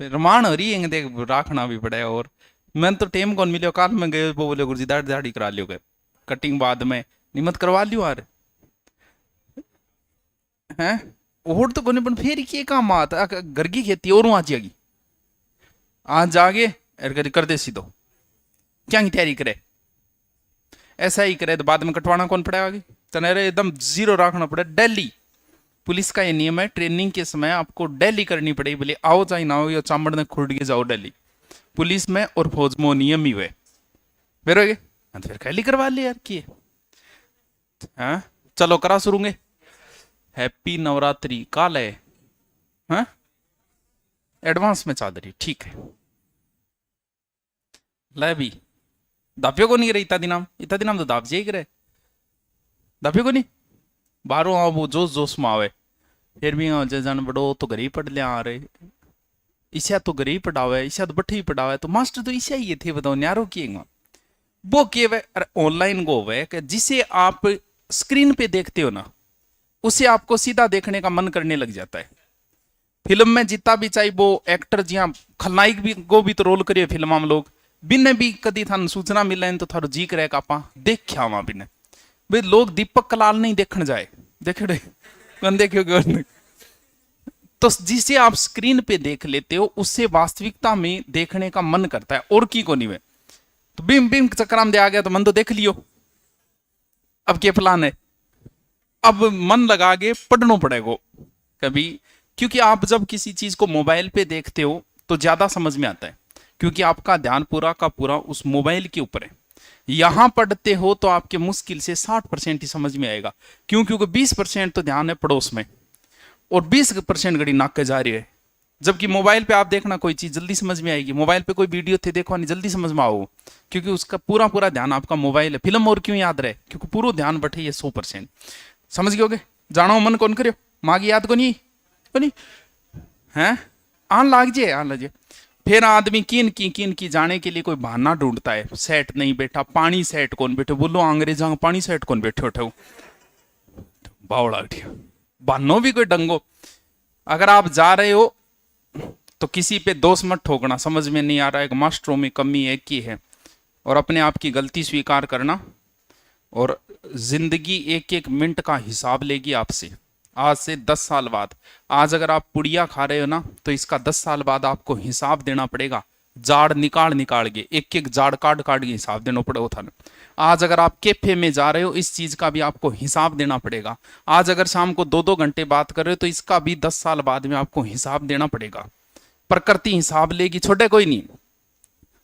रमान हो रही है, देख राखना भी पड़े। और मैं तो टेम कौन मिले काल में गए, वो बोले गुरुजी दाढ़ी दाढ़ी करा लियो गए, कटिंग बाद में निमत करवा लियो यार। हैं और तो कोने, पर फिर के काम आता घर की खेती और आज जागी, आज जागे कर दे सी, तो क्या की तैयारी करे, ऐसा ही करे तो बाद में कटवाना कौन पड़ेगा आगे। तनेरे एकदम जीरो रखना पड़े। दिल्ली पुलिस का ये नियम है, ट्रेनिंग के समय आपको दिल्ली करनी पड़ेगी, बोले आओ चाहे ना हो, या चामड़ ने खुड़ के जाओ दिल्ली पुलिस में और फौज में नियम ही हुए फिर होगे। हाँ, तो फिर कैली करवा ले यार की। हाँ चलो करा शुरूंगे। हैप्पी नवरात्रि काल है। हाँ एडवांस में चादरी ठीक है। लै भी दापियो को नहीं रही इतना दिनाम तो दाप जे करे दापियो को नहीं बारो आओ वो जोश जोश में आवे। फिर भी जे जान बड़ो तो घर ही पढ़ लिया आ रहे, इसे तो घर ही पढ़ावे, इसे तो बट्ठी ही पढ़ावे, तो मास्टर तो इसे ही थे बताओ न्यारो किएगा। वो केवे ऑनलाइन गो वे कि जिसे आप स्क्रीन पे देखते हो ना, उसे आपको सीधा देखने का मन करने लग जाता है। फिल्म में जितना भी चाहे वो एक्टर जी खलनायक भी को भी तो रोल करिए फिल्म में लोग बिने भी कदी थान सूचना मिले तो थारो जी करे आपा देख आवा बिने भाई लोग दीपक कलाल नहीं देखने जाए देखे कौन देखियो कौन। तो जिसे आप स्क्रीन पे देख लेते हो उससे वास्तविकता में देखने का मन करता है और की को नहीं है। तो बिम बिम चक्राम दे आ गया तो मन तो देख लियो, अब क्या प्लान है, अब मन लगा के पढ़ना पड़ेगा कभी। क्योंकि आप जब किसी चीज को मोबाइल पे देखते हो तो ज्यादा समझ में आता है, क्योंकि आपका ध्यान पूरा का पूरा उस मोबाइल के ऊपर है। यहां पढ़ते हो तो आपके मुश्किल से 60% ही समझ में आएगा, क्यों क्योंकि 20% तो ध्यान है पड़ोस में और 20% घड़ी नाक के जा रही है। जबकि मोबाइल पे आप देखना कोई चीज जल्दी समझ में आएगी, मोबाइल पे कोई वीडियो थे देखो नहीं जल्दी समझ में आओ, क्योंकि उसका पूरा पूरा ध्यान आपका मोबाइल है। फिल्म और क्यों याद रहे, क्योंकि पूरा ध्यान बैठे ये 100%। समझ गए जानो मन कौन करियो मागी याद को नहीं है। आन लाग जे आन लगे। फिर आदमी किन की जाने के लिए कोई बहाना ढूंढता है, सेट नहीं बैठा पानी सेट कौन बैठे, बोलो अंग्रेजा पानी सेट कौन बैठे उठे बावड़ा बहानो भी कोई डंगो। अगर आप जा रहे हो तो किसी पे दोष मत ठोकना, समझ में नहीं आ रहा है मास्टरों में कमी एक ही है, और अपने आप की गलती स्वीकार करना। और जिंदगी एक एक मिनट का हिसाब लेगी आपसे। आज से 10 साल बाद, आज अगर आप पुड़िया खा रहे हो ना तो इसका 10 साल बाद आपको हिसाब देना पड़ेगा। जाड़ निकाल निकाल के एक एक जाड़ काट काट के हिसाब देना पड़ेगा था। आज अगर आप कैफे में जा रहे हो इस चीज का भी आपको हिसाब देना पड़ेगा। आज अगर शाम को 2-2 घंटे बात कर रहे हो तो इसका भी 10 साल बाद में आपको हिसाब देना पड़ेगा। प्रकृति हिसाब लेगी, छोटे कोई नहीं।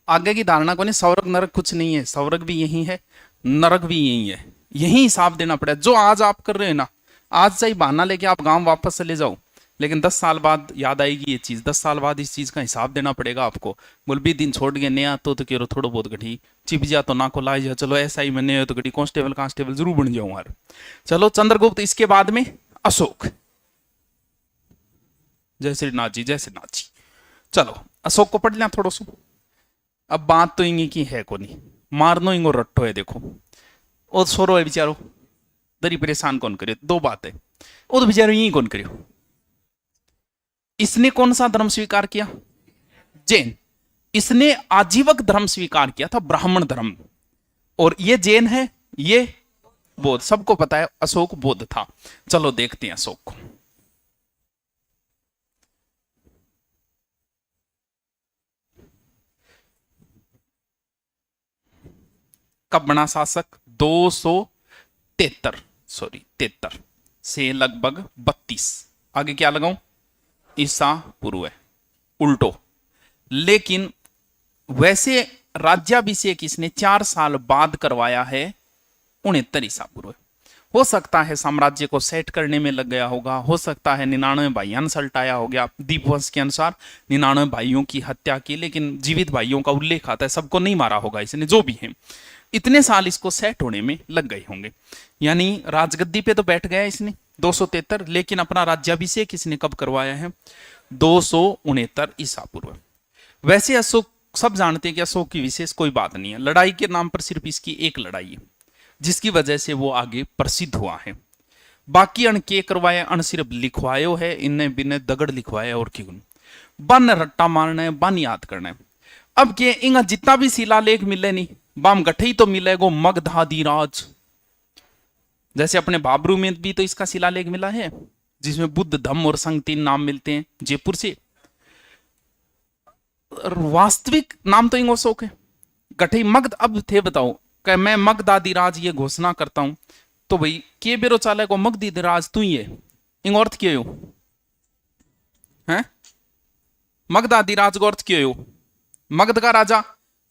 आगे की धारणा को नहीं, स्वर्ग नरक कुछ नहीं है, स्वर्ग भी यही है नरक भी यही है, यही हिसाब देना पड़ेगा। जो आज आप कर रहे हो ना, आज चाहे बहाना लेके आप गांव वापस चले जाओ, लेकिन 10 साल बाद याद आएगी ये चीज, 10 साल बाद इस चीज का हिसाब देना पड़ेगा आपको। बोल भी दिन छोड़ गए नया तो कह थोड़ा बहुत घटी चिप जा तो ना को ला जा, चलो ऐसा ही मैंने हो तो घटी कांस्टेबल कांस्टेबल जरूर बन जाऊं यार। चलो चंद्रगुप्त, इसके बाद में अशोक। जय श्री नाथ जी, जय श्री नाथ जी। चलो अशोक को पढ़ लिया थोड़ा सो। अब बात तो इंगी की है को नहीं, मारनो इंगो रट्टो है देखो, और सोरो है बेचारो दरी परेशान कौन करे। दो बात है, वो तो बेचारो यही कौन करियो। इसने कौन सा धर्म स्वीकार किया, जैन। इसने आजीवक धर्म स्वीकार किया था, ब्राह्मण धर्म। और ये जैन है, ये बौद्ध। सबको पता है अशोक बौद्ध था। चलो देखते हैं अशोक को। कब बना शासक, 273 सॉरी 73 से लगभग 32। आगे क्या लगाऊं, ईसा पूर्व है उल्टो। लेकिन वैसे राज्याभिषेक इसने 4 साल बाद करवाया है, 69 ईसा पूर्व। हो सकता है साम्राज्य को सेट करने में लग गया होगा, हो सकता है 99 भाइयों ने सल्टाया हो गया। दीपवंश के अनुसार 99 भाइयों की हत्या की, लेकिन जीवित भाइयों का उल्लेख आता है, सबको नहीं मारा होगा इसने, जो भी है। इतने साल इसको सेट होने में लग गए होंगे, यानी राजगद्दी पे तो बैठ गया इसने 273। लेकिन अपना राज्याभिषेक इसने कब करवाया है, 269 ईसा पूर्व। वैसे अशोक सब जानते हैं कि अशोक की विशेष कोई बात नहीं है, लड़ाई के नाम पर सिर्फ इसकी एक लड़ाई है जिसकी वजह से वो आगे प्रसिद्ध हुआ है। बाकी अण के करवाया, अण सिर्फ लिखवायो है, इन्हें बिने दगड़ लिखवाया और क्यों। बन रट्टा मारना है, बन याद करना है। अब के इंगा जितना भी शिलालेख मिले नहीं, बाम गठई तो मिलेगो मगधादिराज। जैसे अपने बाबरू में भी तो इसका शिलालेख मिला है, जिसमें बुद्ध, धम्म और संघ 3 नाम मिलते हैं जयपुर से। वास्तविक नाम तो इंगो शोक है गठई मगध। अब थे बताओ कि मैं मगधादिराज ये घोषणा करता हूं, तो भाई के बेरो चाले को मगधादिराज तू ही है, इंग अर्थ क्यों है? मगधादिराज को अर्थ क्यों हो? मगध का राजा,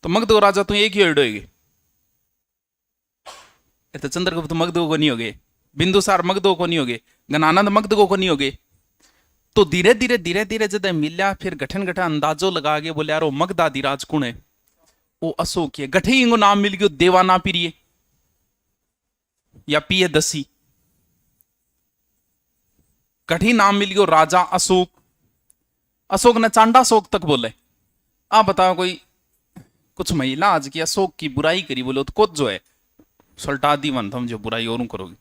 तो मगध का राजा तू एक ही होगी। तो चंद्रगुप्त मगध को नहीं होगे, बिंदुसार मगध को नहीं होगे, गणानंद मगध को नहीं होगे। तो धीरे धीरे धीरे धीरे जब मिल्या, फिर गठन गठन अंदाजो लगा के बोले यार वो मगधादिराज कौन है? वो अशोक है। गठे इंगो नाम मिल गयो देवाना पीरिये या पिये दसी। गठी नाम मिल गयो राजा अशोक। अशोक ने चांडा अशोक तक बोले। आप बताओ कोई कुछ महिला आज की अशोक की बुराई करी बोले तो कुछ जो है सल्टा दी वन थम जो बुराई और करोगी।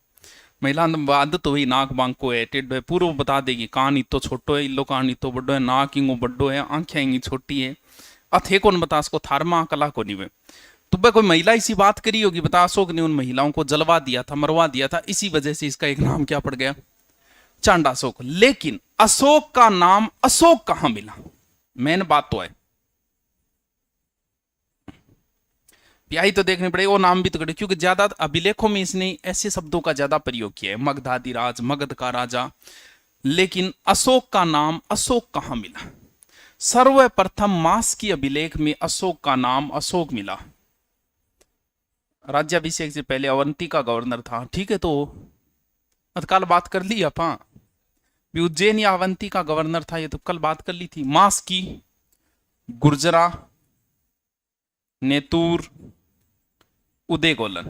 महिला बाद तो वही नाक बांको है, टेढ़ो है, पूर्व बता देगी कान इतो छोटो है, इल्लो कान इतो बड्डो है, नाक इंगो बड्डो है, आंखें इंगी छोटी है। अथे कौन बता उसको थारमा कला को नहीं। तो भाई कोई महिला इसी बात करी होगी, बता अशोक ने उन महिलाओं को जलवा दिया था, मरवा दिया था, इसी वजह से इसका एक नाम क्या पड़ गया? चांडा अशोक। लेकिन अशोक का नाम अशोक कहां मिला? मेन बात तो है यही तो देखने पड़ेगा। वो नाम भी तो कटे, क्योंकि ज्यादा अभिलेखों में इसने ऐसे शब्दों का ज्यादा प्रयोग किया है, मगधादिराज, मगध का राजा। लेकिन अशोक का नाम अशोक कहां मिला? सर्वप्रथम मास की अभिलेख में अशोक का नाम अशोक मिला। राज्याभिषेक से पहले अवंती का गवर्नर था, ठीक है, तो कल बात कर ली अपा। उज्जैन या अवंती का गवर्नर था, ये तो कल बात कर ली थी। मास की, गुर्जरा, नेतूर, उदयगोलन,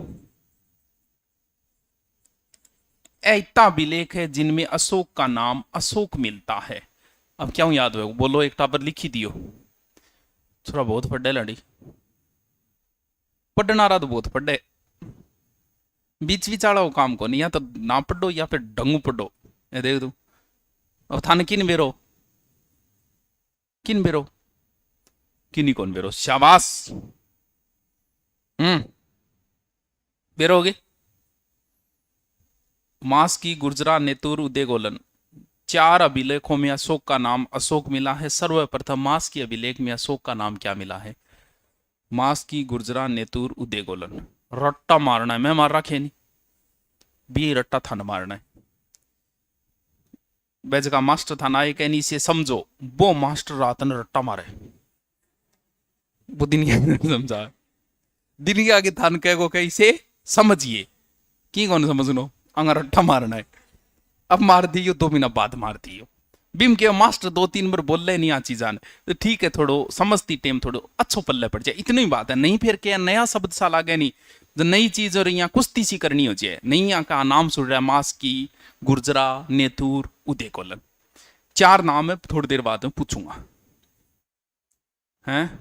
इतना अभिलेख है जिनमें अशोक का नाम अशोक मिलता है। अब क्या याद हो बोलो, एक टापर लिखी दियो। थोड़ा बहुत पढ़े लड़ी, पढ़ना रहा तो बहुत पढ़े, बीच विचाड़ा वो काम को नहीं, या तो ना पढ़ो या फिर डंगू पढ़ो। ये देख तू अब थाने किन बेरो, किन बेरो, किन्हीं कौन बेरो, शाबाश। बेरोगे। मास की, गुर्जरा, नेतुर, उदयगोलन, 4 अभिलेखों में अशोक का नाम अशोक मिला है। सर्वप्रथम मास की अभिलेख में अशोक का नाम क्या मिला है? मास की, गुर्जरा, नेतुर, उदयगोलन। रट्टा मारना है, मैं मार रखे नहीं भी, रट्टा था न मारना है। बैज का मास्टर था ना, एक से समझो वो मास्टर रात ने रट्टा मारे, वो दिन समझा, दिन के आगे थान कह को कैसे समझिए की कौन समझ लो, अंगा रट्टा मारना है। अब मार दियो, 2 महीना बाद मार दियो। बिम के मास्टर 2-3 बार बोल रहे नहीं आ चीज आने, तो ठीक है, थोड़ो समझती टेम थोड़ो अच्छो पल्ले पड़ जाए, इतनी बात है। नहीं फिर क्या नया शब्द सा लागे नहीं, जो नई चीज और यहाँ कुश्ती सी करनी हो जाए। नहीं यहाँ का नाम सुन रहा है, मास की, गुर्जरा, नेतूर, उदयगोलन, 4 नाम है, थोड़ी देर बाद में पूछूंगा। हैं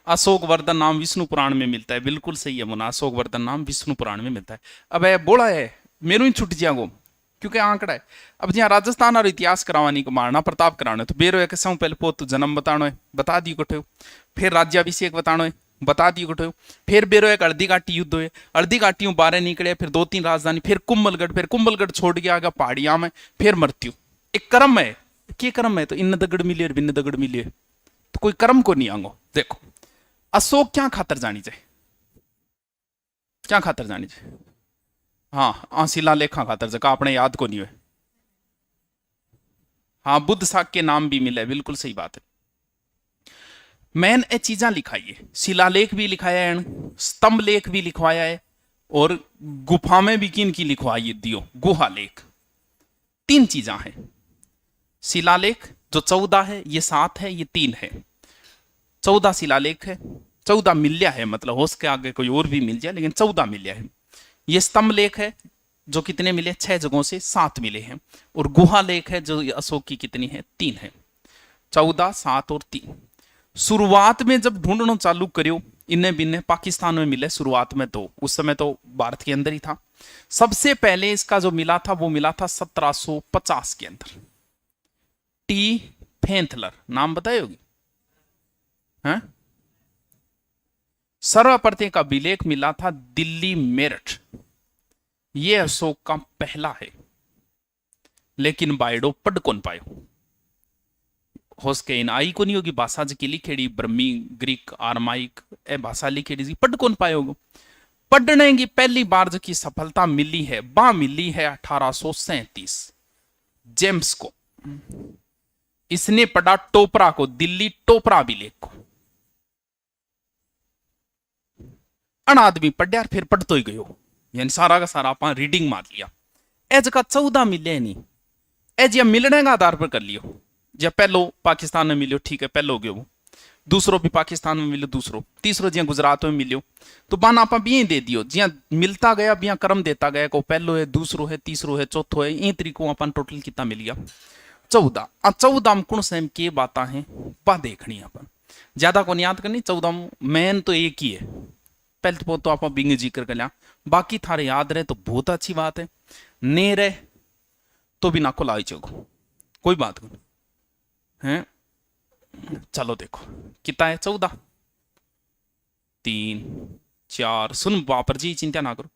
अशोक वर्धन नाम विष्णु पुराण में मिलता है, बिल्कुल सही है मुना, अशोक वर्धन नाम विष्णु पुराण में मिलता है। अब बोला है मेरू ही छुट जागो, क्योंकि आंकड़ा है। अब जहाँ राजस्थान और इतिहास करावानी को मारना प्रताप कराना, तो बेरो एक सौ पहले पोत जन्म बतानो है, बता दी कठो। फिर राज्याभिषेक बतानो है, बता दी कठो। फिर बेरो एक अर्धी घाटी युद्ध हुए, अर्धी घाटियों 12 निकले, फिर 2-3 राजधानी, फिर कुंभलगढ़, फिर कुंभलगढ़ छोड़ के आगे पहाड़िया में, फिर मृत्यु। एक कर्म है, क्या कर्म है? तो इन दगड़ मिले और भिन्न दगड़ मिले, तो कोई कर्म को नहीं आंगो। देखो अशोक क्या खातर जानी चाहिए, क्या खातर जानी चाहिए? हाँ शिलालेखा खातर जगह अपने याद को नहीं हुए। हाँ बुद्ध साक के नाम भी मिले, बिल्कुल सही बात है। मैन ए चीजा लिखाई है, शिलालेख भी लिखाया है, स्तंभ लेख भी लिखवाया है, और गुफा में भी किन की लिखवाई दियो, गुहा लेख। 3 चीजा है। शिलालेख जो 14 है, ये 7 है, ये 3 है। 14 शिलालेख है, 14 मिल्या है, मतलब हो सके आगे कोई और भी मिल जाए, लेकिन 14 मिल्या है। ये स्तंभ लेख है जो कितने मिले, 6 जगहों से 7 मिले हैं। और गुहा लेख है जो अशोक की कितनी है, 3 है। 14, 7 और 3। शुरुआत में जब ढूंढना चालू करियो, इन्हें बिन्ने पाकिस्तान में मिले शुरुआत में, तो उस समय तो भारत के अंदर ही था। सबसे पहले इसका जो मिला था वो मिला था 1750 के अंदर। टी फेंथलर, नाम बताए होगी, हैं? सर्वप्रथम का अभिलेख मिला था दिल्ली मेरठ, ये अशोक का पहला है, लेकिन बायडो पढ़ कौन पायो। होस्के इन आई को नहीं होगी भाषा जी की लिखेड़ी, ब्रह्मी ग्रीक आरमाइक ए भाषा लिखेड़ी जी, पढ़ कौन पायोगे। पढ़ने की पहली बार जो की सफलता मिली है बा मिली है 1837 जेम्स को, इसने पढ़ा टोपरा को, दिल्ली टोपरा अभिलेख को। अन आदमी पढ़िया फिर पढ़तो ही गयो, यानी सारा का सारा आप रीडिंग मार लिया। एज का 14 मिले नहीं, एज या मिलने का आधार पर कर लियो, जब पहलो पाकिस्तान में मिलो ठीक है, पहलो गयो, दूसरो भी पाकिस्तान में मिलो, दूसरो तीसरो जिया गुजरात में मिलो, तो बाना आप भी दे दियो, जिया मिलता गया बिया क्रम देता गया, को पहलो है, दूसरो है, तीसरो है, चौथो है, इन तरीको अपन टोटल कितना मिल गया 14। 14 में कौन सेम के बात है बा देखनी अपन, ज्यादा को याद करनी। 14 मेन तो एक ही है, पहले तो आप बिंग जिक्र कर लिया, बाकी थारे याद रहे तो बहुत अच्छी बात है, ने रहे तो भी नाको लाई चोगो, कोई बात नहीं है। चलो देखो कितना है 14, 3 4, सुन बापर जी चिंता ना करो,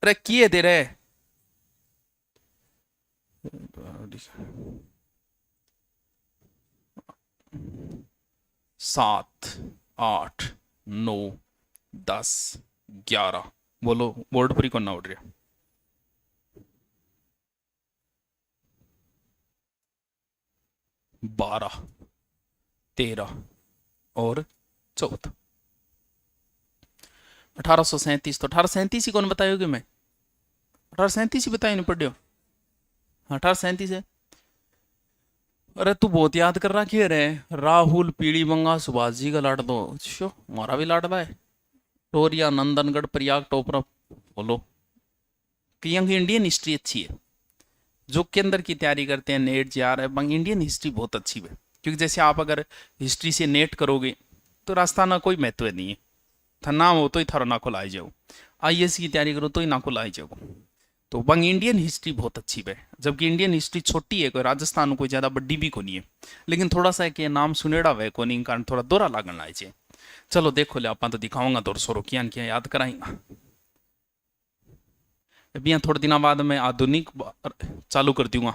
अरे किए दे रहे 7 8 9 10 11, बोलो बोर्ड पर ही कौन ना उठ रहा। 12 13 और 14, 1837, तो 1837 ही कौन बतायोगे, मैं 1837 ही बताया नहीं पढ़ियो, 1837 है। अरे तू बहुत याद कर रहा कि रे, राहुल पीड़ी बंगा सुभाष जी का लाड दो, शो हमारा भी लाडला है, टोरिया नंदनगढ़ प्रयाग टोपरा, बोलो कि यंग इंडियन हिस्ट्री अच्छी है, जो के अंदर की तैयारी करते हैं नेट जी आर है, इंडियन हिस्ट्री बहुत अच्छी है, क्योंकि जैसे आप अगर हिस्ट्री से नेट करोगे तो रास्ता ना कोई महत्व नहीं है, था नाम हो तो ही थारा नाको लाई जाओ, आईएएस की तैयारी करो तो ही नाको लाई जाओ, तो बंग इंडियन हिस्ट्री बहुत अच्छी है, जबकि इंडियन हिस्ट्री छोटी है, कोई राजस्थान कोई ज्यादा बड्डी भी को नहीं है, लेकिन थोड़ा सा कि नाम सुनेड़ा हुआ को नहीं, कारण थोड़ा दोहरा लागन लाए चाहिए। चलो देखो ले आप तो दिखाऊंगा तो सोरो किया याद कराएंगा। अभी थोड़े दिनों बाद मैं आधुनिक चालू कर दूंगा,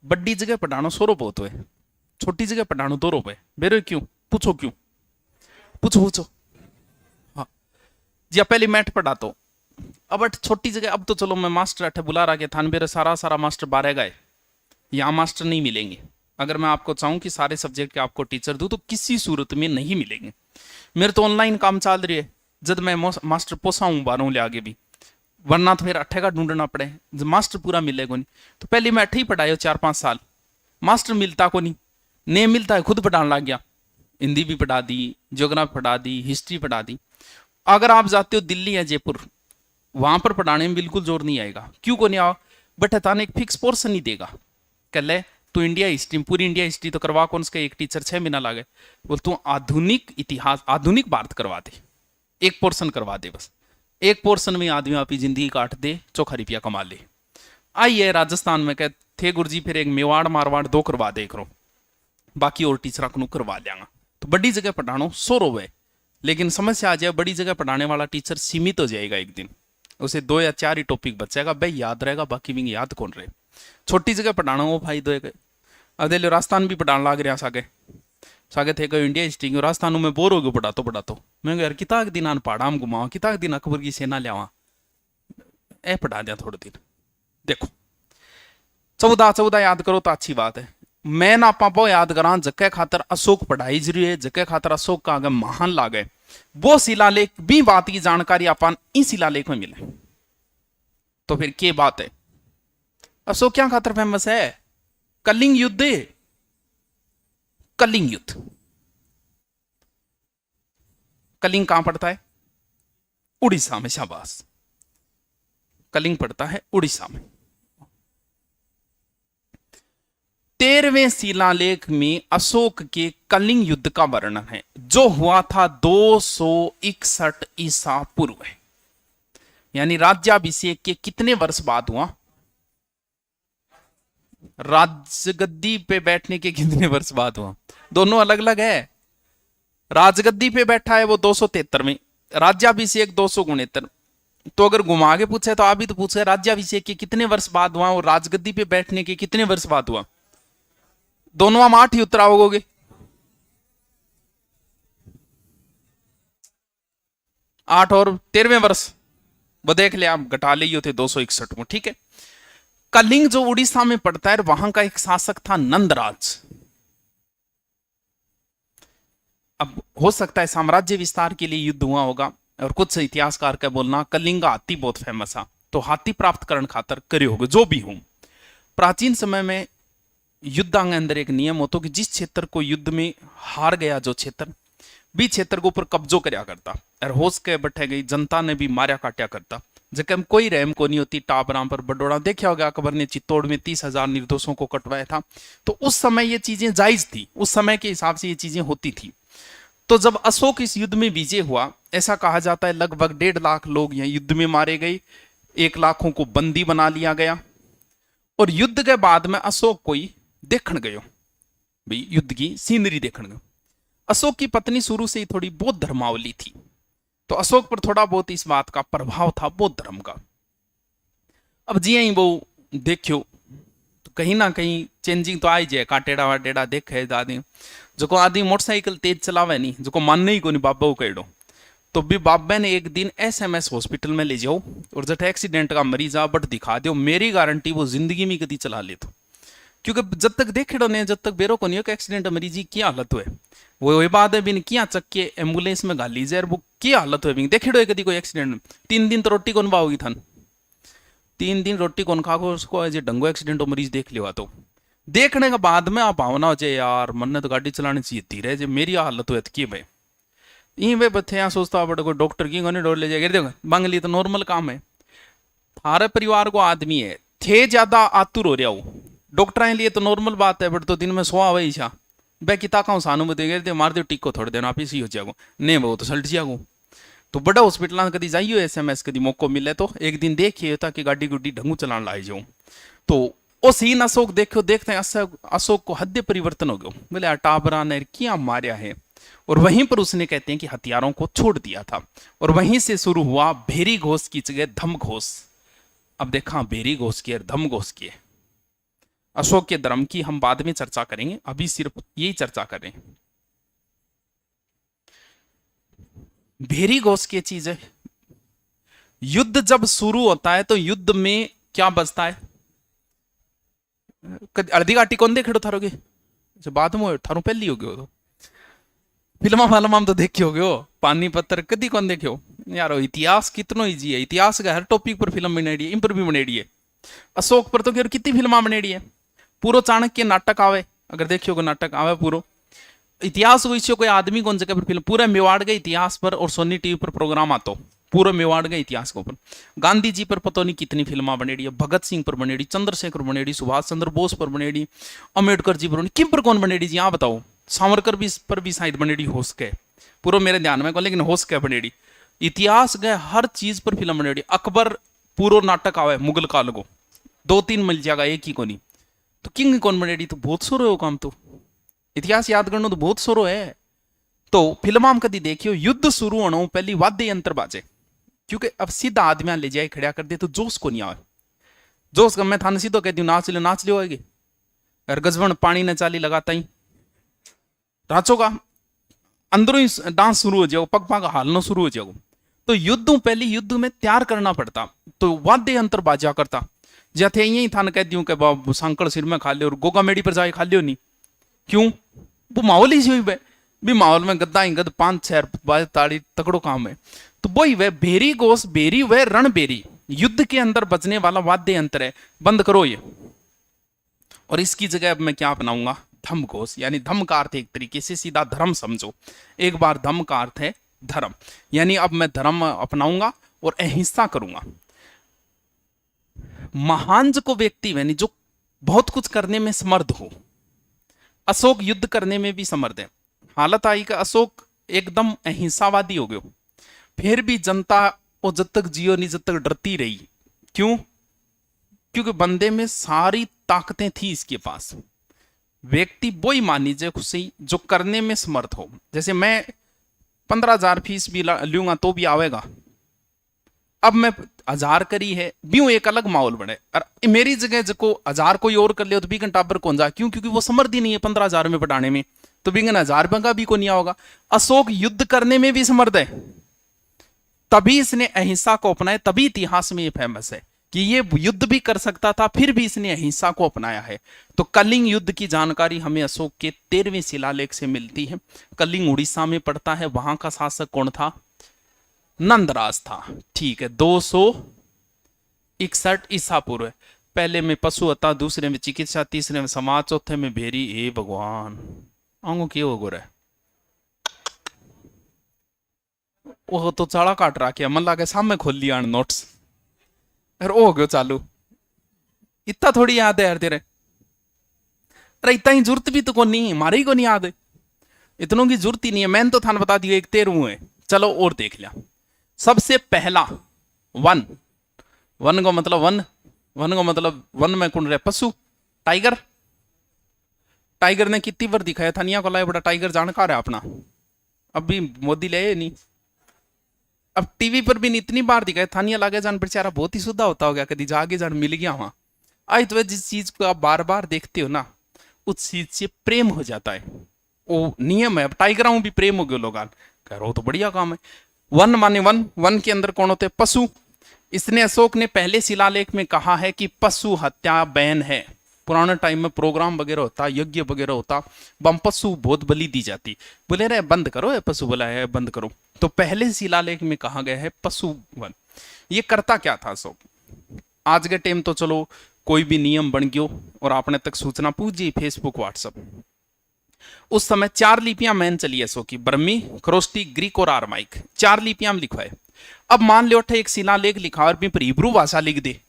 बड़ी जगह पढ़ाना 100 रुपये होते है, छोटी जगह पढ़ाना 2 रुपये, बेरो क्यों पूछो, क्यों पूछो पूछो। हाँ जी पहले मैथ पढ़ा तो अब छोटी जगह, अब तो चलो मैं मास्टर अठे बुला रहा के थान बेरे सारा मास्टर 12 गए, यहाँ मास्टर नहीं मिलेंगे। अगर मैं आपको चाहूँ कि सारे सब्जेक्ट के आपको टीचर दूँ तो किसी सूरत में नहीं मिलेंगे। मेरे तो ऑनलाइन काम चल रही है, जब मैं मास्टर पोसाऊँ 12 ले आगे भी, वरना तो फिर अट्ठे का ढूंढना पड़े, जब मास्टर पूरा मिलेगा नहीं तो पहले मैं अट्ठे ही पढ़ाया 4-5 साल, मास्टर मिलता को नहीं मिलता है, खुद पढ़ाने लग गया, हिंदी भी पढ़ा दी, ज्योग्राफी पढ़ा दी, हिस्ट्री पढ़ा दी। अगर आप जाते हो दिल्ली या जयपुर, वहां पर पढ़ाने में बिल्कुल जोर नहीं आएगा, क्यों को नहीं आओ, बट हतान एक फिक्स पोर्सन नहीं देगा, कह ले तू इंडिया हिस्ट्री, पूरी इंडिया हिस्ट्री तो करवा कौन सा, एक टीचर 6 महीना लागे, बोल तू आधुनिक इतिहास आधुनिक भारत करवा दे, एक पोर्सन करवा दे, बस एक पोर्सन में आदमी अपनी जिंदगी काट दे, चोखा रुपया कमा ले। आइए राजस्थान में कह थे गुरुजी फिर एक मेवाड़ मारवाड़ 2 करवा दे करो, बाकी और टीचर को करवा लेंगा, तो बड़ी जगह पढ़ानो 100 रुपये, लेकिन समस्या आ जाए बड़ी जगह पढ़ाने वाला टीचर सीमित हो जाएगा, एक दिन उसे 2 या 4 ही टॉपिक बचेगा, भाई याद रहेगा, बाकी भी याद कौन रहे। छोटी जगह पढ़ाना वो फायदो है। अदे राजस्थान भी पढ़ाने लग रहा सागे थे इंडिया हिस्ट्री राजस्थान में बोर हो गए पढ़ातो मैं यार कितना दिन पहाड़ा में घुमावा, कितना दिन अकबर की सेना लियावा, ए पढ़ा दिया थोड़े दिन। देखो 14 याद करो तो अच्छी बात है, मैं ना आप याद करा जके खातर अशोक पढ़ाई जरूरी है, जके खातर अशोक का आगे महान लागे, वो शिलालेख भी बात की जानकारी अपन इस शिलालेख में मिले, तो फिर क्या बात है। अशोक क्या खातर फेमस है, कलिंग युद्ध, कलिंग युद्ध। कलिंग कहां पड़ता है, उड़ीसा में, शाबाश, कलिंग पड़ता है उड़ीसा में। 13वें शिलालेख में अशोक के कलिंग युद्ध का वर्णन है, जो हुआ था 261 ईसा पूर्व, यानी राज्याभिषेक के कितने वर्ष बाद हुआ, राजगद्दी पे बैठने के कितने वर्ष बाद हुआ? दोनों अलग अलग है। राजगद्दी पे बैठा है वो 273 में, राज्याभिषेक 269। तो अगर घुमा के पूछे तो आप भी तो पूछे राज्याभिषेक के कितने वर्ष बाद हुआ और राजगद्दी पे बैठने के कितने वर्ष बाद हुआ? दोनों हम 8 ही उत्तर आओगे। 8 और 13वें वर्ष वो देख ले, आप घटा ले थे 261 में। ठीक है। कलिंग जो उड़ीसा में पड़ता है, वहां का एक शासक था नंदराज। अब हो सकता है साम्राज्य विस्तार के लिए युद्ध हुआ होगा, और कुछ इतिहासकार का बोलना कलिंग हाथी बहुत फेमस है, तो हाथी प्राप्त करने खातर करे होगे। जो भी हो, प्राचीन समय में युद्धांग के अंदर एक नियम होता कि जिस क्षेत्र को युद्ध में हार गया जो क्षेत्र, भी क्षेत्र के ऊपर कब्जो करया करता, और होश के बैठे गई जनता ने भी मार्या काट्या करता। जब कोई रहम को नहीं होती। टाबरा पर बडोड़ा देखा होगा, अकबर ने चित्तौड़ में 30,000 निर्दोषों को कटवाया था। तो उस समय ये चीजें जायज थी, उस समय के हिसाब से ये चीजें होती थी। तो जब अशोक इस युद्ध में विजय हुआ, ऐसा कहा जाता है लगभग 1.5 लाख लोग यहाँ युद्ध में मारे गए, 1 लाखों को बंदी बना लिया गया। और युद्ध के बाद में अशोक कोई देखने गयो, भाई युद्ध की सीनरी देखने गयो। अशोक की पत्नी शुरू से ही थोड़ी बौद्ध धर्मावली थी, तो अशोक पर थोड़ा बहुत इस बात का प्रभाव था बौद्ध धर्म का। अब जी ही वो देखियो तो कहीं ना कहीं चेंजिंग तो आई जाए। काटेड़ा वाटेड़ा देखे दादी जो को आदमी मोटरसाइकिल तेज चलावे नहीं, जो को मानने ही को नहीं बाबा को कहो, तो भी बाबा ने एक दिन SMS हॉस्पिटल में ले जाओ और जब एक्सीडेंट का मरीज आ बट दिखा दो, मेरी गारंटी वो जिंदगी में कभी चला ले। तो क्योंकि जब तक देखेड़ो ने, जब तक बेरो को नहीं हो एक्सीडेंट मरीज की क्या हालत हुए, वो वही बात है बिन किया चक के एम्बुलेंस में गाली जाए, वो क्या हालत हुए बिन देखेड़ो कभी कोई एक्सीडेंट। 3 दिन तो रोटी कौन पाओगी थान, 3 दिन रोटी कौन खाओ, उसको डंगो एक्सीडेंट हो मरीज देख लिया। तो देखने के बाद में आप भावना हो जाए यार मन ने तो गाड़ी चलानी चाहिए धीरे, जो मेरी हालत हुई कि भाई यहीं पे बच्चे यहाँ सोचता बड़ा कोई डॉक्टर की कोने डोर ले जाएगा। देखो बांगली तो नॉर्मल काम है, थारे परिवार को आदमी है थे ज्यादा आतुर हो रहा हो, डॉक्टर लिए तो नॉर्मल बात है, बट तो दिन में सोआ वही छा बै किता का सानुमति मार दो टिको थोड़े दिन आप इसी हो जाओ नहीं वो तो सल्ट जाओ। तो बड़ा हॉस्पिटल कभी जाइयो SMS कभी मौको मिले तो एक दिन देखिए ताकि गाड़ी गुड्डी ढंगू चलाने लाई जाऊँ। तो वो सीन अशोक देखो देखते हैं अशोक को हद्य परिवर्तन हो गया, बोले टाबरा ने क्या मारा है। और वहीं पर उसने कहते हैं कि हथियारों को छोड़ दिया था, और वहीं से शुरू हुआ भेरी घोष की जगह धम घोष। अब देखा भेरी घोष की और धम घोष की। अशोक के धर्म की हम बाद में चर्चा करेंगे, अभी सिर्फ यही चर्चा करें। भेरी घोष की चीज है, युद्ध जब शुरू होता है तो युद्ध में क्या बचता है, अर्धी घाटी कौन देखे थारोगे, बाद में थारो पहली हो गयो। तो फिल्मा वालमा तो देखे हो गयो, पानीपत कदी कौन देखे हो यार। इतिहास कितनो इजी है, इतिहास का हर टॉपिक पर फिल्म बनेड़ी है, इन पर भी बनेड़ी है। अशोक पर तो कितनी फिल्मा बनेड़ी है, पूरा चाणक्य नाटक आवे, अगर देखियो नाटक आवे पूरा इतिहास विषय कोई आदमी कौन जगह पर फिल्म, पूरा मेवाड़ के इतिहास पर और सोनी टीवी पर प्रोग्राम आता, पूरा मेवाड़ के इतिहास के ऊपर। गांधी जी पर पता नहीं कितनी फिल्मा बनेड़ी है, भगत सिंह पर बनेड़ी, चंद्रशेखर बनेड़ी, सुभाष चंद्र बोस पर बनेड़ी, अम्बेडकर जी पर बनेड़ी, किम पर कौन बनेड़ी जी यहाँ बताओ। सावरकर भी पर भी शायद बनेड़ी हो सके, पूरा मेरे ध्यान में को, लेकिन हो सके बनेड़ी। इतिहास गए हर चीज पर फिल्म बनेड़ी। अकबर पूरा नाटक आवे मुगल काल को, 2-3 मिल जाएगा एक ही को नहीं। तो किंग कौन बनेड़ी, तो बहुत सोरो हो काम, तो इतिहास याद करना तो बहुत सोरो है। तो फिल्म कदी देखियो युद्ध शुरू होना पहली वाद्य यंत्र बाजे, क्योंकि अब सीधा आदमी ले जाए खड़ा कर दे तो जोश को नहीं आवे। जोश का मैं थाने सीधो कहती हूँ नाच लियो आएगी, और गजबन पानी ने चाली लगाता ही राचो का अंदरों ही डांस शुरू हो जाओ, पग पग हालना शुरू हो जाओ। तो युद्ध पहले युद्ध में तैयार करना पड़ता, तो वाद्य यंत्र बाजा करता। जैसे यही थाने कहती हूँ कि बाबू सांकड़ सिर में खा लियो और गोगा मेड़ी पर जाए खा लियो नहीं, क्यों वो माहौल ही भी माहौल में गद्दा ही गद 5-6 बाज ताड़ी तकड़ो काम है। तो वही वह भेरी घोष, भेरी वह रणबेरी, युद्ध के अंदर बजने वाला वाद्य यंत्र है, बंद करो ये। और इसकी जगह अब मैं क्या अपनाऊंगा, धम घोष, यानी धम का अर्थ एक तरीके से सीधा धर्म समझो। एक बार धम का अर्थ है धर्म, यानी अब मैं धर्म अपनाऊंगा और अहिंसा करूंगा। महान को व्यक्ति यानी जो बहुत कुछ करने में समर्थ हो, अशोक युद्ध करने में भी समर्थ है। हालत आई कि अशोक एकदम अहिंसावादी हो गयो, फिर भी जनता वो जब तक जियो नहीं जब तक डरती रही। क्यों, क्योंकि बंदे में सारी ताकतें थी इसके पास। व्यक्ति वो ही मान लीजिए खुशी जो करने में समर्थ हो। जैसे मैं 15,000 फीस भी लूंगा तो भी आवेगा। अब मैं 1,000 करी है ब्यूं एक अलग माहौल बने, और मेरी जगह जो 1,000 कोई और कर ले तो बीगन टाबर कौन जा, क्यों? क्योंकि वो समर्थ ही नहीं है 15,000 में पटाने में, तो बीगन 1,000 रुपये का भी को नहीं होगा। अशोक युद्ध करने में भी समर्थ है, तभी इसने अहिंसा को अपनाया, तभी इतिहास में ये फेमस है कि ये युद्ध भी कर सकता था, फिर भी इसने अहिंसा को अपनाया है। तो कलिंग युद्ध की जानकारी हमें अशोक के 13वें शिलालेख से मिलती है। कलिंग उड़ीसा में पड़ता है, वहां का शासक कौन था? नंदराज था। ठीक है, 261 ईसा पूर्व। पहले में पशुहत्या, दूसरे में चिकित्सा, तीसरे में समाज, चौथे में भेरी। हे भगवान, आंगो क्यों हो गोरे? वो तो चाड़ा काट रहा क्या, मन लागे सामने खोल लिया नोट्स, अरे हो गयो चालू। इतना थोड़ी याद है यार तेरे, अरे इतना ही जरूरत भी तो को नहीं, मारे ही को नहीं याद है, इतनों की जरूरत ही नहीं है। मैंने तो थान बता दिया, एक 13 है। चलो और देख लिया। सबसे पहला वन, वन को मतलब वन, वन को मतलब वन में कौन रहे? पशु, टाइगर। टाइगर ने कितनी बार दिखाया था? निया को लाया बड़ा टाइगर जानकार है अपना, अब भी मोदी ले नहीं, अब टीवी पर भी इतनी बार दिखाया। थानिया लागे जान बेचारा बहुत ही सुधा होता हो गया, कभी जागे जान मिल गया वहां। आई तो जिस चीज को आप बार बार देखते हो ना, उस चीज से प्रेम हो जाता है, वो नियम है। अब टाइगरों भी प्रेम हो गए लोग, कह रहे हो तो बढ़िया काम है। वन माने वन, वन के अंदर कौन होते? पशु। इसने अशोक ने पहले शिलालेख में कहा है कि पशु हत्या बैन है। पुराने टाइम में प्रोग्राम वगैरह होता, यज्ञ वगैरह होता, बम पशु बहुत बलि दी जाती, बोले रहे बंद करो, है पशु बोला है बंद करो। तो पहले शिलालेख में कहा गया है पशु वन। ये करता क्या था अशोक? आज के टाइम तो चलो कोई भी नियम बन गयो और आपने तक सूचना पूछ फेसबुक व्हाट्सएप। उस समय 4 लिपियां मैन चली अशोक की, ब्रह्मी, खरोष्टी, ग्रीक और आरमाइक, 4 लिपियां लिखवाए। अब मान लो एक शिलालेख लिखा और पर हिब्रू भाषा लिख दे,